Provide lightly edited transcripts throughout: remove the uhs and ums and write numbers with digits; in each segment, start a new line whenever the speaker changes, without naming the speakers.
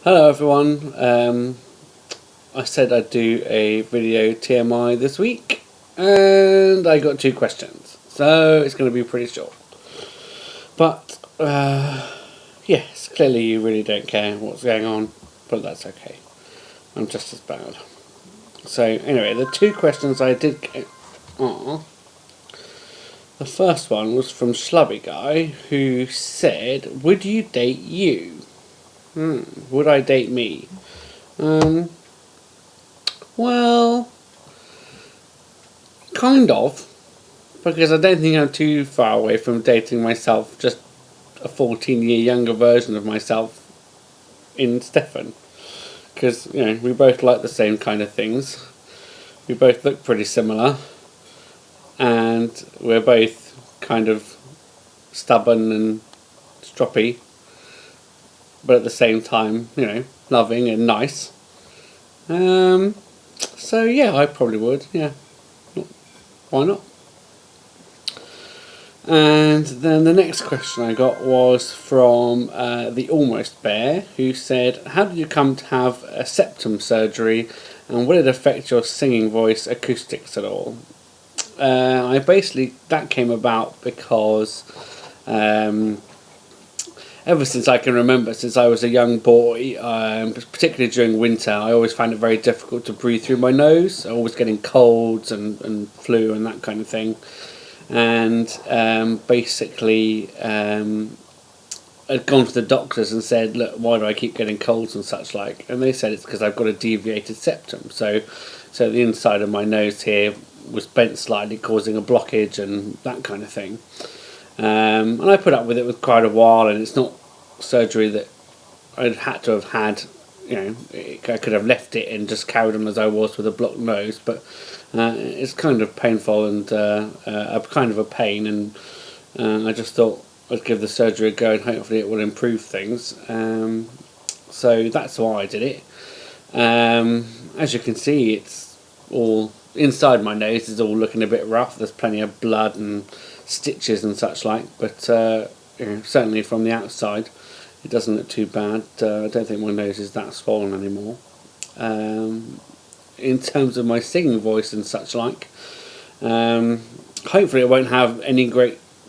Hello everyone, I said I'd do a video TMI this week, and I got 2 questions, so it's going to be pretty short. But, yes, clearly you really don't care what's going on, but that's okay. I'm just as bad. So, anyway, the 2 questions I did get are... The first one was from Schlubby Guy, who said, would you date you? Would I date me? Well, kind of, because I don't think I'm too far away from dating myself, just a 14-year younger version of myself in Stefan. Because, you know, we both like the same kind of things. We both look pretty similar. And we're both kind of stubborn and stroppy. But at the same time, you know, loving and nice. So yeah, I probably would, yeah. Why not? And then the next question I got was from the Almost Bear, who said, how did you come to have a septum surgery, and will it affect your singing voice acoustics at all? That came about because ever since I can remember, since I was a young boy, particularly during winter, I always found it very difficult to breathe through my nose. Always getting colds and flu and that kind of thing. And I'd gone to the doctors and said, look, why do I keep getting colds and such like? And they said it's because I've got a deviated septum. So the inside of my nose here was bent slightly, causing a blockage and that kind of thing. And I put up with it with quite a while, and it's not surgery that I'd had to have had. You know, I could have left it and just carried on as I was with a blocked nose, but it's kind of painful and a kind of a pain, and I just thought I'd give the surgery a go and hopefully it will improve things. So that's why I did it. As you can see, it's all inside my nose is all looking a bit rough. There's plenty of blood and stitches and such like, but you know, certainly from the outside it doesn't look too bad. I don't think my nose is that swollen anymore. In terms of my singing voice and such like, hopefully it won't have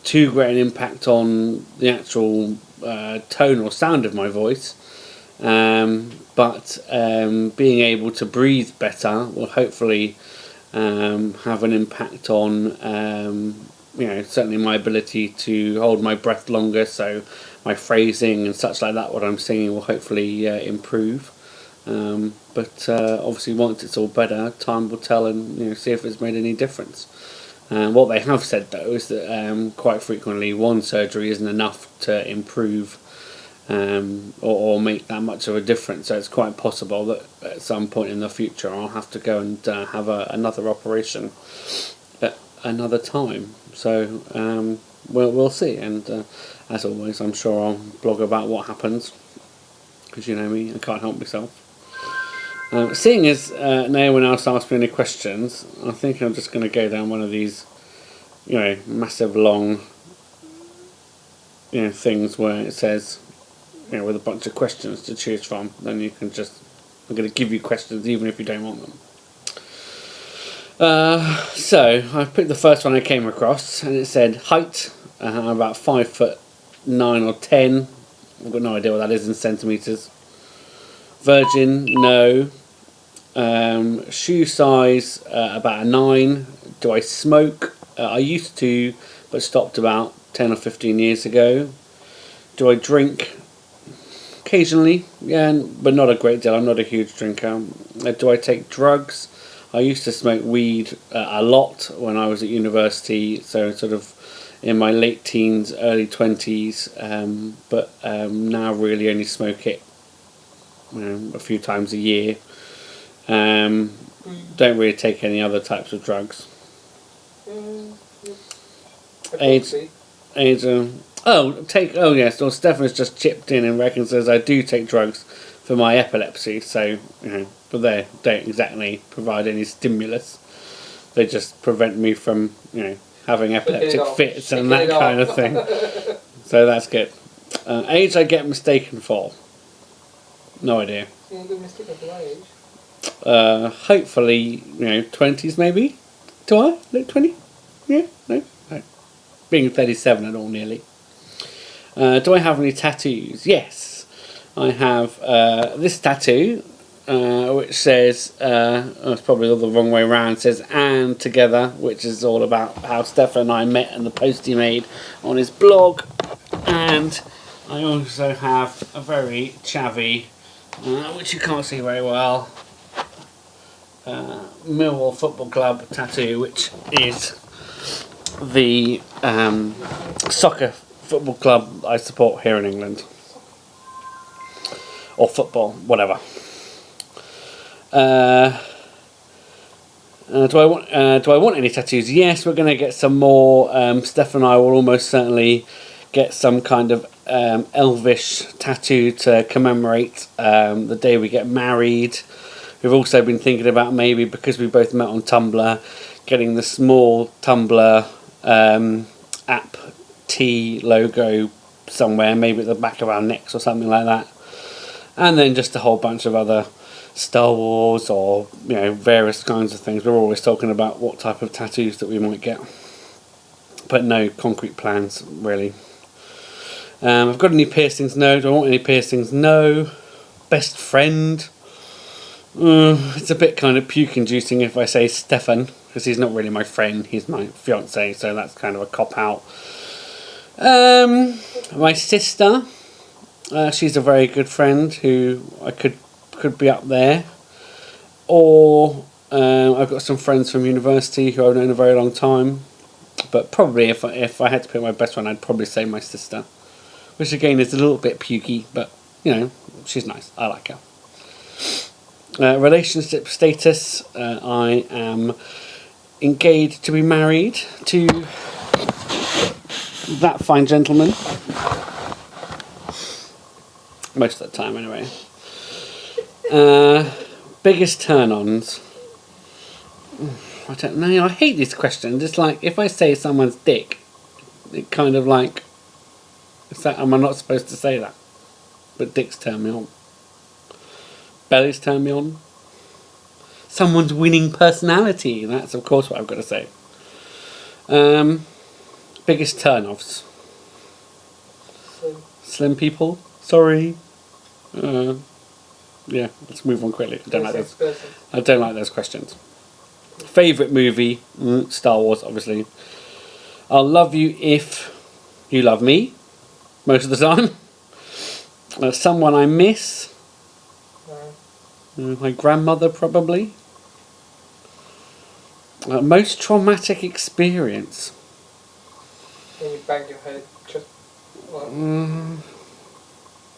too great an impact on the actual tone or sound of my voice, but being able to breathe better will hopefully have an impact on you know, certainly my ability to hold my breath longer, so my phrasing and such like that, what I'm singing will hopefully improve. But obviously once it's all better, time will tell, and you know, see if it's made any difference. What they have said though is that quite frequently one surgery isn't enough to improve or make that much of a difference, so it's quite possible that at some point in the future I'll have to go and have another operation at another time. So we'll see, and as always I'm sure I'll blog about what happens, because you know me, I can't help myself. Seeing as no one else asked me any questions, I think I'm just going to go down one of these, you know, massive long, you know, things where it says, you know, with a bunch of questions to choose from. Then you can just, I'm going to give you questions even if you don't want them. So I picked the first one I came across, and it said height, about 5'9" or 10. I've got no idea what that is in centimetres. Virgin, no. Shoe size, about a 9. Do I smoke? I used to, but stopped about 10 or 15 years ago. Do I drink? Occasionally, yeah, but not a great deal. I'm not a huge drinker. Do I take drugs? I used to smoke weed a lot when I was at university, so sort of in my late teens, early 20s, but now really only smoke it, you know, a few times a year. Don't really take any other types of drugs. Age. Oh yes, well Stefan's just chipped in and reckons says I do take drugs for my epilepsy, so you know, but they don't exactly provide any stimulus. They just prevent me from, you know, having epileptic fits and that kind of thing. So that's good. Age I get mistaken for. No idea.
You ain't gonna miss it at my age.
Hopefully, 20s maybe. Do I? Late 20? Yeah? No? No. Being 37 and all nearly. Do I have any tattoos? Yes. I have this tattoo, which says, it's probably all the wrong way around, says "and together," which is all about how Stefan and I met and the post he made on his blog. And I also have a very chavvy, which you can't see very well, Millwall Football Club tattoo, which is the soccer football club I support here in England, or football, whatever. Do I want any tattoos? Yes, we're going to get some more. Steph and I will almost certainly get some kind of elvish tattoo to commemorate the day we get married. We've also been thinking about maybe, because we both met on Tumblr, getting the small Tumblr app T logo somewhere, maybe at the back of our necks or something like that. And then just a whole bunch of other Star Wars or various kinds of things. We're always talking about what type of tattoos that we might get, but no concrete plans really. I've got any piercings? No. Do I want any piercings? No. Best friend? It's a bit kind of puke-inducing if I say Stefan, because he's not really my friend. He's my fiance, so that's kind of a cop out. My sister. She's a very good friend who I could be up there. Or I've got some friends from university who I've known a very long time. But probably if I had to pick my best one, I'd probably say my sister. Which again is a little bit pukey, but she's nice. I like her. Relationship status. I am engaged to be married to that fine gentleman. Most of the time, anyway. Biggest turn-ons. I don't know. I hate these questions. It's like, if I say someone's dick, it kind of like... am I not supposed to say that? But dicks turn me on. Bellies turn me on. Someone's winning personality. That's, of course, what I've got to say. Biggest turn-offs. Slim people. Sorry. Yeah, let's move on quickly. I don't like those questions. Favourite movie? Star Wars, obviously. I'll love you if you love me. Most of the time. Someone I miss? My grandmother, probably. Most traumatic experience?
When you banged your head.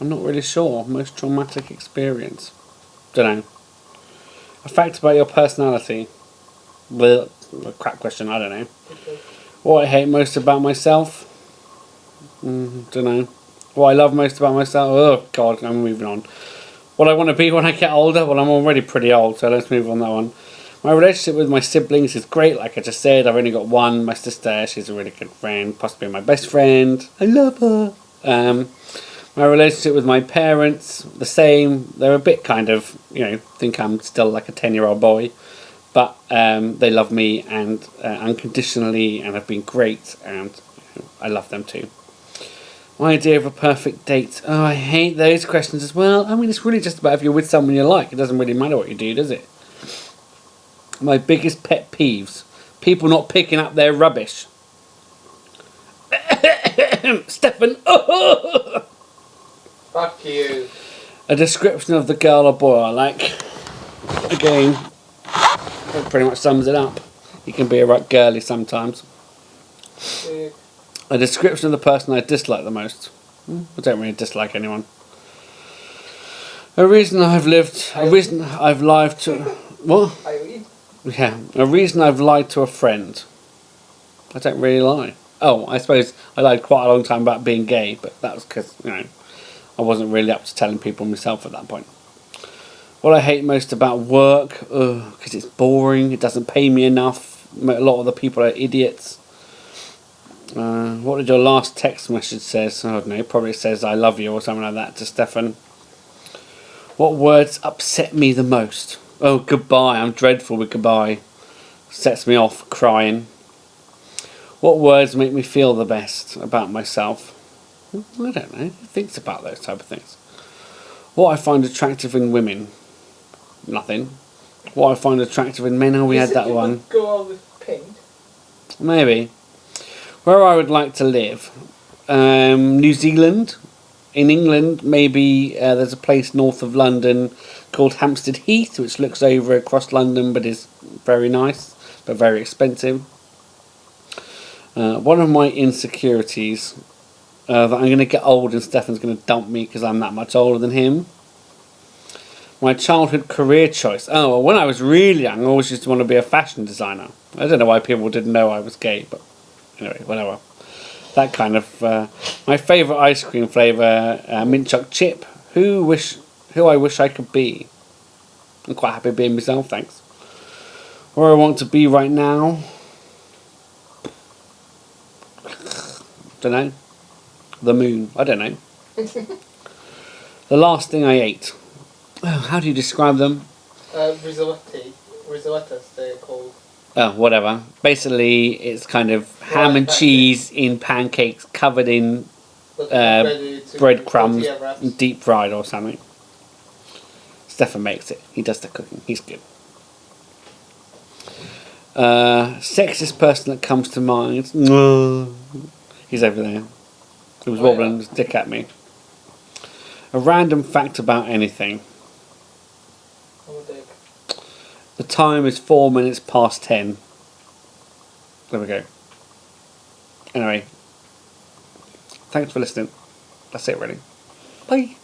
I'm not really sure. Most traumatic experience. Don't know. A fact about your personality? Well, a crap question, I don't know.
Okay.
What I hate most about myself? Don't know. What I love most about myself? Oh God, I'm moving on. What I want to be when I get older? Well, I'm already pretty old, so let's move on that one. My relationship with my siblings is great, like I just said. I've only got one. My sister, she's a really good friend, possibly my best friend. I love her. My relationship with my parents, the same. They're a bit kind of, think I'm still like a 10-year-old boy. But they love me and unconditionally and have been great, and I love them too. My idea of a perfect date. Oh, I hate those questions as well. I mean, it's really just about if you're with someone you like. It doesn't really matter what you do, does it? My biggest pet peeves. People not picking up their rubbish. Stefan.
Fuck you.
A description of the girl or boy I like. Again, that pretty much sums it up. You can be a right girly sometimes.
Yeah.
A description of the person I dislike the most. I don't really dislike anyone. A reason I've lied to... What? Yeah. A reason I've lied to a friend. I don't really lie. Oh, I suppose I lied quite a long time about being gay, but that was because, I wasn't really up to telling people myself at that point. What I hate most about work, because it's boring, it doesn't pay me enough, a lot of the people are idiots. What did your last text message say? I don't know, probably says I love you or something like that to Stefan. What words upset me the most? Oh, goodbye. I'm dreadful with goodbye. Sets me off crying. What words make me feel the best about myself? I don't know. Who thinks about those type of things? What I find attractive in women? Nothing. What I find attractive in men? Oh, we had that one.
Go on with pink.
Maybe. Where I would like to live? New Zealand. In England, maybe there's a place north of London called Hampstead Heath, which looks over across London, but is very nice, but very expensive. One of my insecurities, that I'm going to get old and Stefan's going to dump me because I'm that much older than him. My childhood career choice. Oh, well, when I was really young, I always used to want to be a fashion designer. I don't know why people didn't know I was gay, but anyway, whatever. That kind of... my favourite ice cream flavour, mint choc chip. Who I wish I could be. I'm quite happy being myself, thanks. Where I want to be right now... Don't know. The moon. I don't know. The last thing I ate. Oh, how do you describe them?
Risoletti. Risolettas, they're called.
Oh, whatever. Basically, it's kind of ham and cheese in pancakes covered in breadcrumbs, deep fried or something. Stefan makes it. He does the cooking. He's good. Sexiest person that comes to mind. He's over there. He was wobbling his dick at me. A random fact about anything. The time is 4 minutes past 10. There we go. Anyway. Thanks for listening. That's it really. Bye.